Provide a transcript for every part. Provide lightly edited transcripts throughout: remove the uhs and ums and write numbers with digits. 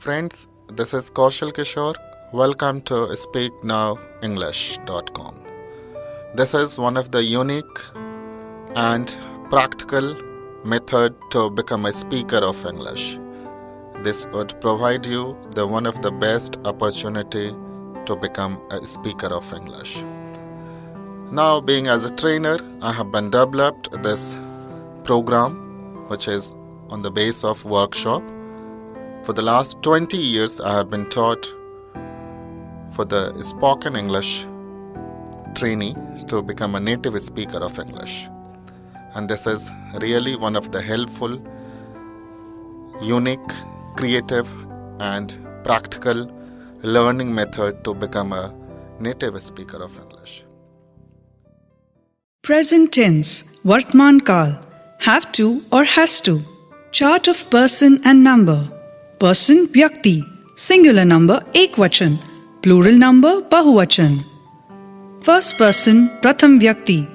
Friends, this is Kaushal Kishore. Welcome to SpeakNowEnglish.com. This is one of the unique and practical method to become a speaker of English. This would provide you one of the best opportunity to become a speaker of English. Now, being as a trainer, I have been developed this program which is on the base of workshop. For the last 20 years, I have been taught for the spoken English trainee to become a native speaker of English. And this is really one of the helpful, unique, creative and practical learning method to become a native speaker of English. Present tense, Vartman Kal, have to or has to. Chart of person and number. Person Vyakti, singular number Ekvachan, plural number Bahuvachan. First person Pratham Vyakti,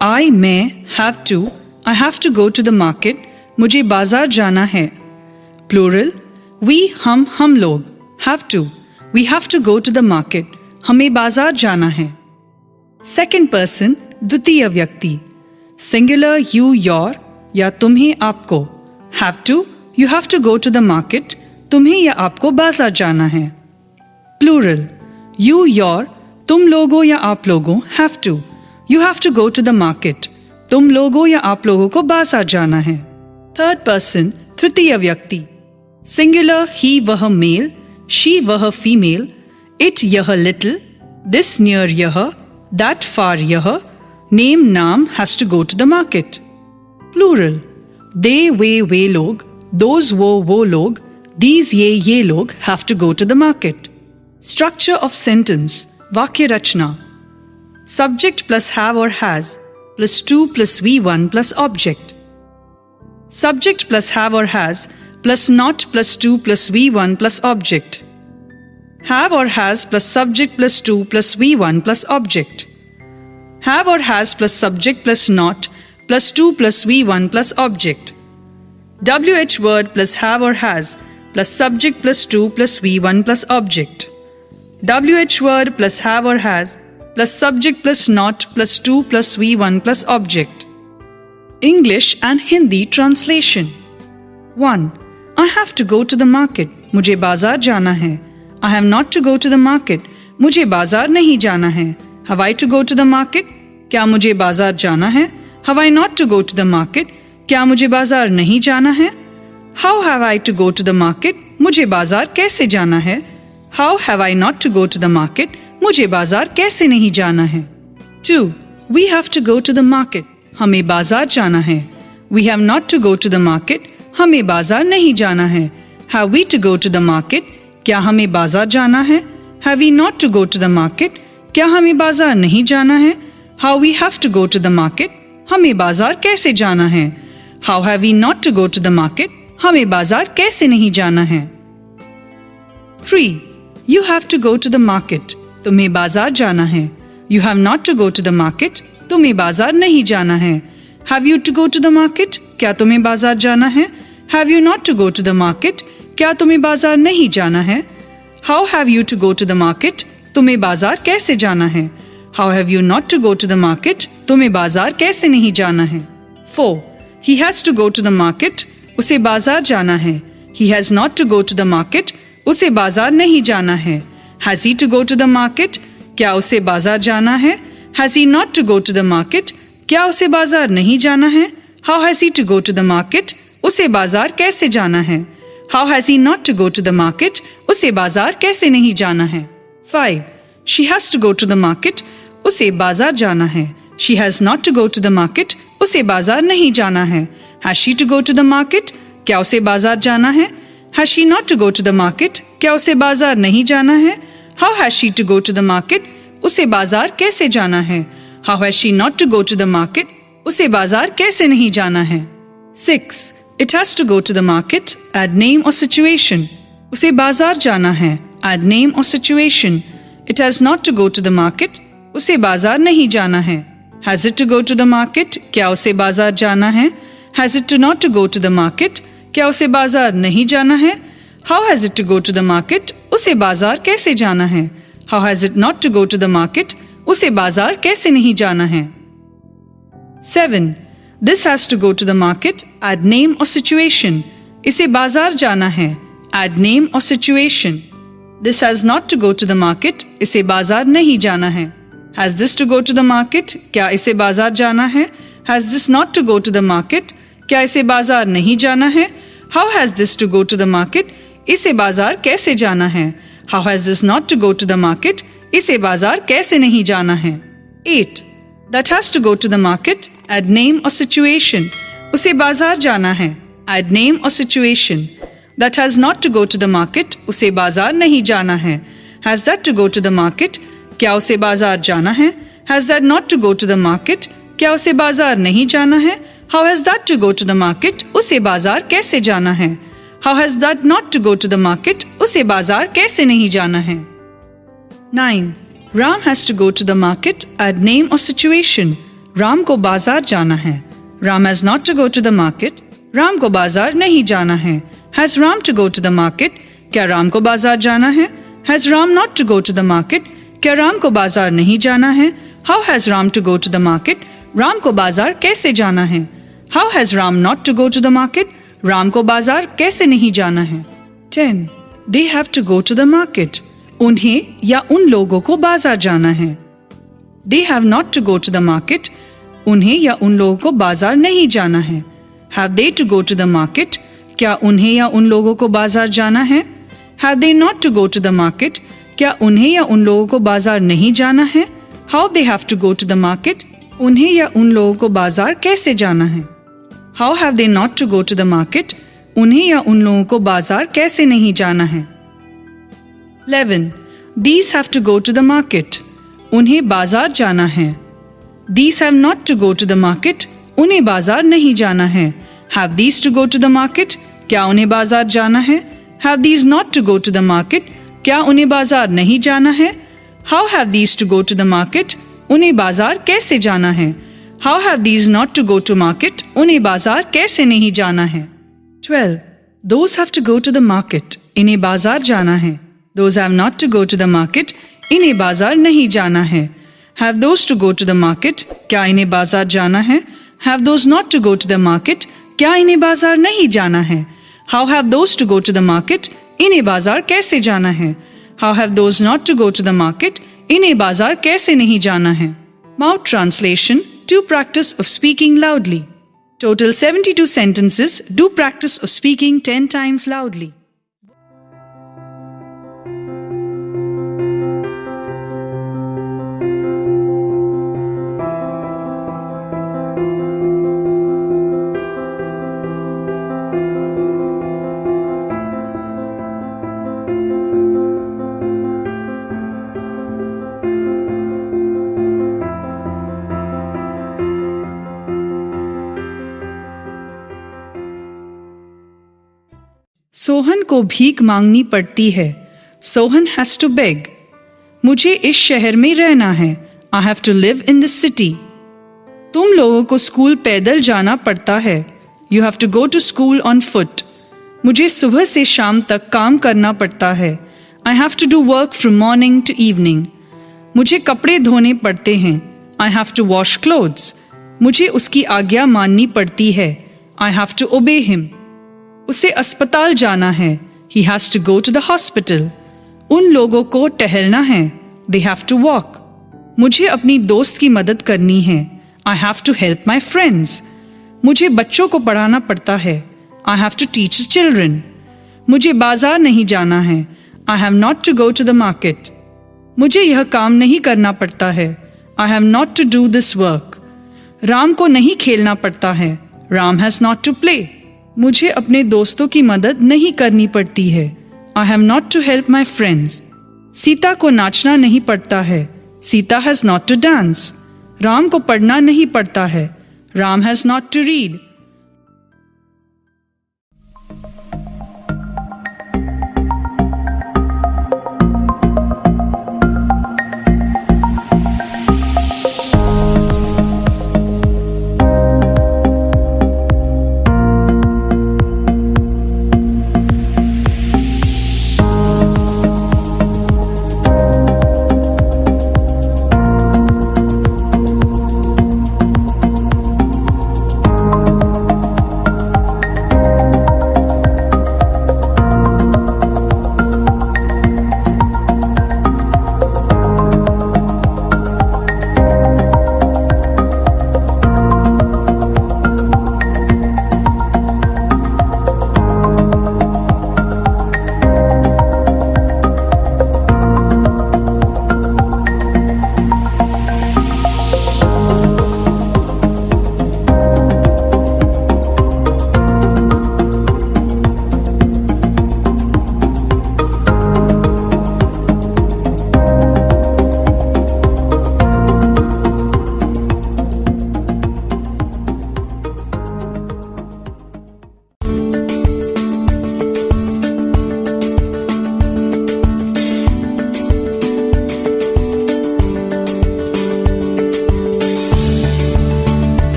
I may have to, I have to go to the market, मुझे बाजार जाना है. Plural, we हम लोग, have to, we have to go to the market, हमें बाजार जाना है. Second person द्वितीय व्यक्ति, singular you your या तुम्हें आपको. Have to, you have to go to the market, तुम्हें या आपको बाजार जाना है. Plural, you your, तुम लोगों या आप लोगों, have to, you have to go to the market, तुम लोगों या आप लोगों को बाजार जाना है. Third person तृतीय व्यक्ति, singular he वह male, she वह female, it यह little, this near यह, that far यह, name नाम has to go to the market. Plural, they वे लोग, those वो लोग, these ये लोग have to go to the market. Structure of sentence, वाक्य रचना. Subject plus have or has, plus to plus V1 plus object. Subject plus have or has, plus not plus to plus V1 plus object. Have or has plus subject plus to plus V1 plus object. Have or has plus subject plus not plus to plus V1 plus object. WH word plus have or has plus subject plus to plus V1 plus object. WH word plus have or has plus subject plus not plus to plus V1 plus object. English and Hindi translation. 1. I have to go to the market. मुझे बाजार जाना है. I have not to go to the market. मुझे बाजार नहीं जाना है. Have I to go to the market? क्या मुझे बाजार जाना है? Have I not to go to the market? क्या मुझे बाजार नहीं जाना है? How have I to go to the market? मुझे बाजार कैसे जाना है? How have I not to go to the market? मुझे बाजार कैसे नहीं जाना है? 2. We have to go to the market. हमें बाजार जाना है. We have not to go to the market. हमें बाजार नहीं जाना है. Have we to go to the market? क्या हमें बाजार जाना है? Have we not to go to the market? क्या हमें बाजार नहीं जाना है? How we have to go to the market? हमें बाजार कैसे जाना है? How have we not to go to the market? हमें बाजार कैसे नहीं जाना है? 3. You have to go to the market. तुम्हें बाजार जाना है. You have not to go to the market. तुम्हें बाजार नहीं जाना है. Have you to go to the market? क्या तुम्हें बाजार जाना है? Have you not to go to the market? क्या तुम्हें बाजार नहीं जाना है? How have you to go to the market? तुम्हें बाजार कैसे जाना है? How have you not to go to the market? तुम्हें बाजार कैसे नहीं जाना है? 4. He has to go to the market. उसे बाजार जाना है. He has not to go to the market. उसे बाजार नहीं जाना है. Has he to go to the market? क्या उसे बाजार जाना है? Has he not to go to the market? क्या उसे बाजार नहीं जाना है? How has he to go to the market? उसे बाजार कैसे जाना है? How has he not to go to the market? उसे बाजार कैसे नहीं जाना है? 5. She has to go to the market. उसे बाजार जाना है. She has not to go to the market. उसे बाजार नहीं जाना है. Has she to go to the market? क्या उसे बाजार जाना है? Has she not to go to the market? क्या उसे बाजार नहीं जाना है? How has she to go to the market? उसे बाजार कैसे जाना है? How has she not to go to the market? उसे बाजार कैसे नहीं जाना है? 6. It has to go to the market. Add name or situation. उसे बाजार जाना है. Add name or situation. It has not to go to the market. उसे बाजार नहीं जाना है. Has it to go to the market? क्या उसे बाजार जाना है? Has it to not to go to the market? क्या उसे बाजार नहीं जाना है? How has it to go to the market? उसे बाजार कैसे जाना है? How has it not to go to the market? उसे बाजार कैसे नहीं जाना है? 7. This has to go to the market. Add name or situation. इसे बाजार जाना है. Add name or situation. This has not to go to the market. इसे बाजार नहीं जाना है. Has this to go to the market? क्या इसे बाजार जाना है? Has this not to go to the market? क्या इसे बाजार नहीं जाना है? How has this to go to the market? इसे बाजार कैसे जाना है? How has this not to go to the market? इसे बाजार कैसे नहीं जाना है? 8. That has to go to the market. Add name or situation. उसे बाजार जाना है. Add name or situation. That has not to go to the market. उसे बाजार नहीं जाना है. Has that to go to the market? क्या उसे बाजार जाना है? Has that not to go to the market? क्या उसे बाजार नहीं जाना है? How has that to go to the market? उसे बाजार कैसे जाना है? How has that not to go to the market? उसे बाजार कैसे नहीं जाना है? 9. Ram has to go to the market. Add name or situation. Ram को बाजार जाना है. Ram has not to go to the market. Ram को बाजार नहीं जाना है. Has Ram to go to the market? क्या राम को बाजार जाना है? Has Ram not to go to the market? क्या राम को बाजार नहीं जाना है? How has Ram to go to the market? Ram को बाजार कैसे जाना है? How has Ram not to go to the market? Ram को बाजार कैसे नहीं जाना है? 10. They have to go to the market. उन्हें या उन लोगों को बाजार जाना है. They have not to go to the market. उन्हें या उन लोगों को बाजार नहीं जाना है. Have they to go to the market? क्या उन्हें या उन लोगों को बाजार जाना है? Have they not to go to the market? क्या उन्हें या उन लोगों को बाजार नहीं जाना है? How they have to go to the market? उन्हें या उन लोगों को बाजार कैसे जाना है? How have they not to go to the market? उन्हें या उन लोगों को बाजार कैसे नहीं जाना है? 11. These have to go to the market. उन्हें बाजार जाना है. These have not to go to the market. उन्हें बाजार नहीं जाना है. Have these to go to the market? क्या उन्हें बाजार जाना है? Have these not to go to the market? क्या उन्हें बाजार नहीं जाना है? How have these to go to the market? उन्हें बाजार कैसे जाना है? How have these not to go to market? उन्हें बाजार कैसे नहीं जाना है? 12. Those have to go to the market. इन्हें बाजार जाना है. Those have not to go to the market. इन्हें बाजार नहीं जाना है. Have those to go to the market? क्या इन्हें बाजार जाना है? Have those not to go to the market? क्या इन्हें बाजार नहीं जाना है? How have those to go to the market? इन्हें बाजार कैसे जाना है? How have those not to go to the market? इन्हें बाजार कैसे नहीं जाना है? Mouth translation. Do practice of speaking loudly. Total 72 sentences. Do practice of speaking 10 times loudly. Sohan को भीख मांगनी पड़ती है. Sohan has to beg. मुझे इस शहर में रहना है. I have to live in this city. तुम लोगों को स्कूल पैदल जाना पड़ता है. You have to go to school on foot. मुझे सुबह से शाम तक काम करना पड़ता है. I have to do work from morning to evening. मुझे कपड़े धोने पड़ते हैं. I have to wash clothes. मुझे उसकी आज्ञा माननी पड़ती है. I have to obey him. उसे अस्पताल जाना है. He has to go to the hospital. उन लोगों को टहलना है. They have to walk. मुझे अपनी दोस्त की मदद करनी है. I have to help my friends. मुझे बच्चों को पढ़ाना पड़ता है. I have to teach the children. मुझे बाजार नहीं जाना है. I have not to go to the market. मुझे यह काम नहीं करना पड़ता है. I have not to do this work. Ram को नहीं खेलना पड़ता है. Ram has not to play. मुझे अपने दोस्तों की मदद नहीं करनी पड़ती है. I have not to help my friends. Sita को नाचना नहीं पड़ता है. Sita has not to dance. Ram को पढ़ना नहीं पड़ता है. Ram has not to read.